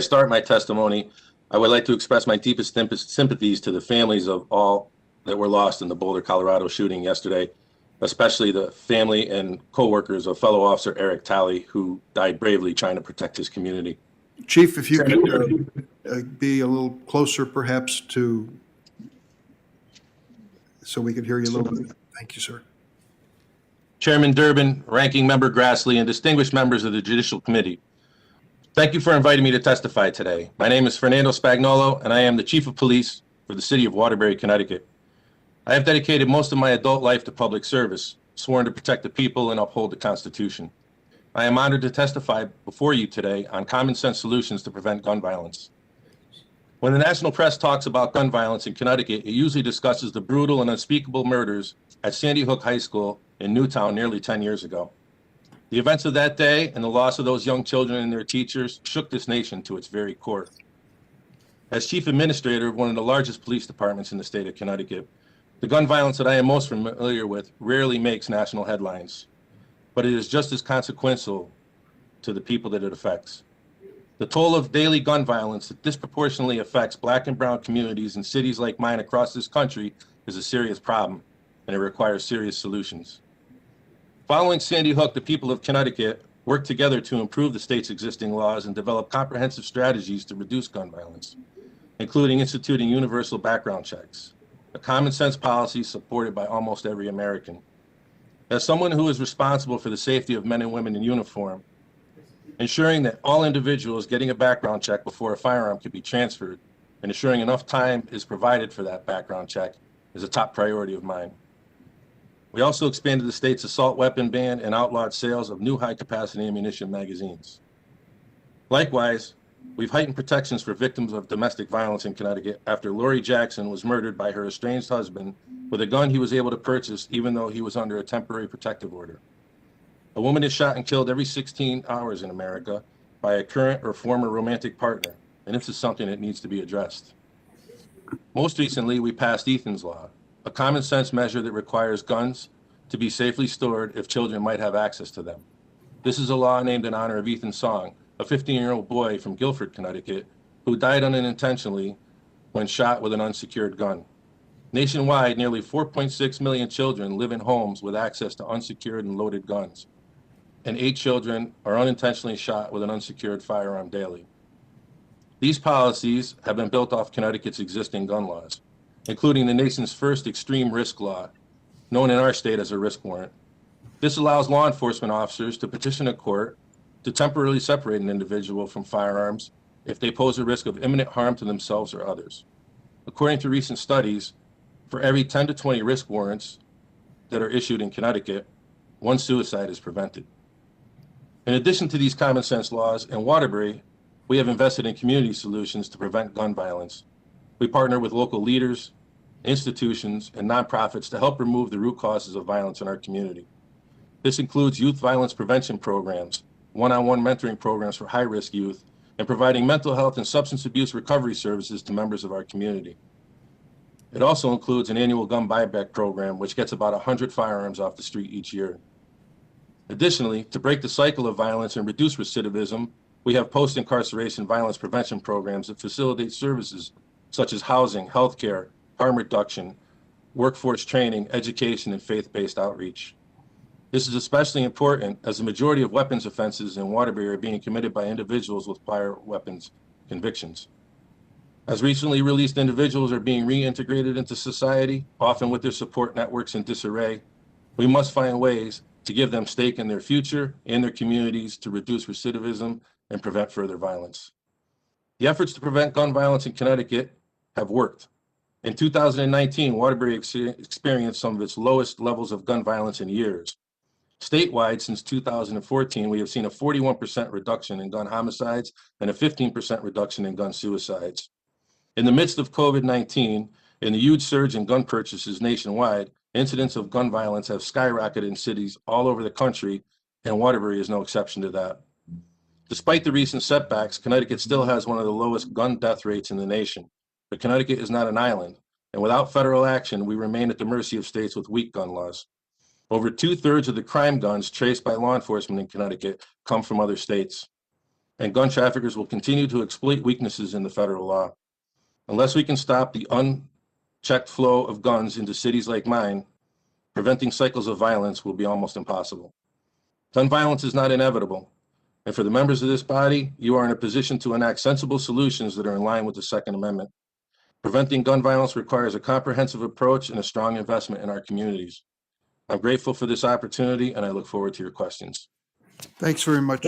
Start my testimony, I would like to express my deepest sympathies to the families of all that were lost in the Boulder, Colorado shooting yesterday, especially the family and co-workers of fellow officer Eric Talley, who died bravely trying to protect his community. Chief, if you could be a little closer perhaps so we could hear you a little bit. Thank you, sir. Chairman Durbin, Ranking Member Grassley, and distinguished members of the Judicial Committee, thank you for inviting me to testify today. My name is Fernando Spagnolo, and I am the Chief of Police for the city of Waterbury, Connecticut. I have dedicated most of my adult life to public service, sworn to protect the people and uphold the Constitution. I am honored to testify before you today on common sense solutions to prevent gun violence. When the national press talks about gun violence in Connecticut, it usually discusses the brutal and unspeakable murders at Sandy Hook High School in Newtown nearly 10 years ago. The events of that day and the loss of those young children and their teachers shook this nation to its very core. As Chief Administrator of one of the largest police departments in the state of Connecticut, the gun violence that I am most familiar with rarely makes national headlines, but it is just as consequential to the people that it affects. The toll of daily gun violence that disproportionately affects Black and brown communities in cities like mine across this country is a serious problem, and it requires serious solutions. Following Sandy Hook, the people of Connecticut worked together to improve the state's existing laws and develop comprehensive strategies to reduce gun violence, including instituting universal background checks, a common sense policy supported by almost every American. As someone who is responsible for the safety of men and women in uniform, ensuring that all individuals getting a background check before a firearm can be transferred and ensuring enough time is provided for that background check is a top priority of mine. We also expanded the state's assault weapon ban and outlawed sales of new high-capacity ammunition magazines. Likewise, we've heightened protections for victims of domestic violence in Connecticut after Lori Jackson was murdered by her estranged husband with a gun he was able to purchase even though he was under a temporary protective order. A woman is shot and killed every 16 hours in America by a current or former romantic partner, and this is something that needs to be addressed. Most recently, we passed Ethan's Law, a common sense measure that requires guns to be safely stored if children might have access to them. This is a law named in honor of Ethan Song, a 15-year-old boy from Guilford, Connecticut, who died unintentionally when shot with an unsecured gun. Nationwide, nearly 4.6 million children live in homes with access to unsecured and loaded guns, and 8 children are unintentionally shot with an unsecured firearm daily. These policies have been built off Connecticut's existing gun laws, including the nation's first extreme risk law, known in our state as a risk warrant. This allows law enforcement officers to petition a court to temporarily separate an individual from firearms if they pose a risk of imminent harm to themselves or others. According to recent studies, for every 10 to 20 risk warrants that are issued in Connecticut, 1 suicide is prevented. In addition to these common sense laws, in Waterbury, we have invested in community solutions to prevent gun violence. We partner with local leaders, institutions, and nonprofits to help remove the root causes of violence in our community. This includes youth violence prevention programs, one-on-one mentoring programs for high-risk youth, and providing mental health and substance abuse recovery services to members of our community. It also includes an annual gun buyback program, which gets about 100 firearms off the street each year. Additionally, to break the cycle of violence and reduce recidivism, we have post-incarceration violence prevention programs that facilitate services such as housing, healthcare, harm reduction, workforce training, education, and faith-based outreach. This is especially important as the majority of weapons offenses in Waterbury are being committed by individuals with prior weapons convictions. As recently released individuals are being reintegrated into society, often with their support networks in disarray, we must find ways to give them stake in their future and their communities to reduce recidivism and prevent further violence. The efforts to prevent gun violence in Connecticut have worked. In 2019, Waterbury experienced some of its lowest levels of gun violence in years. Statewide, since 2014, we have seen a 41% reduction in gun homicides and a 15% reduction in gun suicides. In the midst of COVID-19 and the huge surge in gun purchases nationwide, incidents of gun violence have skyrocketed in cities all over the country, and Waterbury is no exception to that. Despite the recent setbacks, Connecticut still has one of the lowest gun death rates in the nation. But Connecticut is not an island, and without federal action, we remain at the mercy of states with weak gun laws. Over 2/3 of the crime guns traced by law enforcement in Connecticut come from other states. and gun traffickers will continue to exploit weaknesses in the federal law. Unless we can stop the unchecked flow of guns into cities like mine, preventing cycles of violence will be almost impossible. Gun violence is not inevitable, and for the members of this body, you are in a position to enact sensible solutions that are in line with the Second Amendment. Preventing gun violence requires a comprehensive approach and a strong investment in our communities. I'm grateful for this opportunity, and I look forward to your questions. Thanks very much.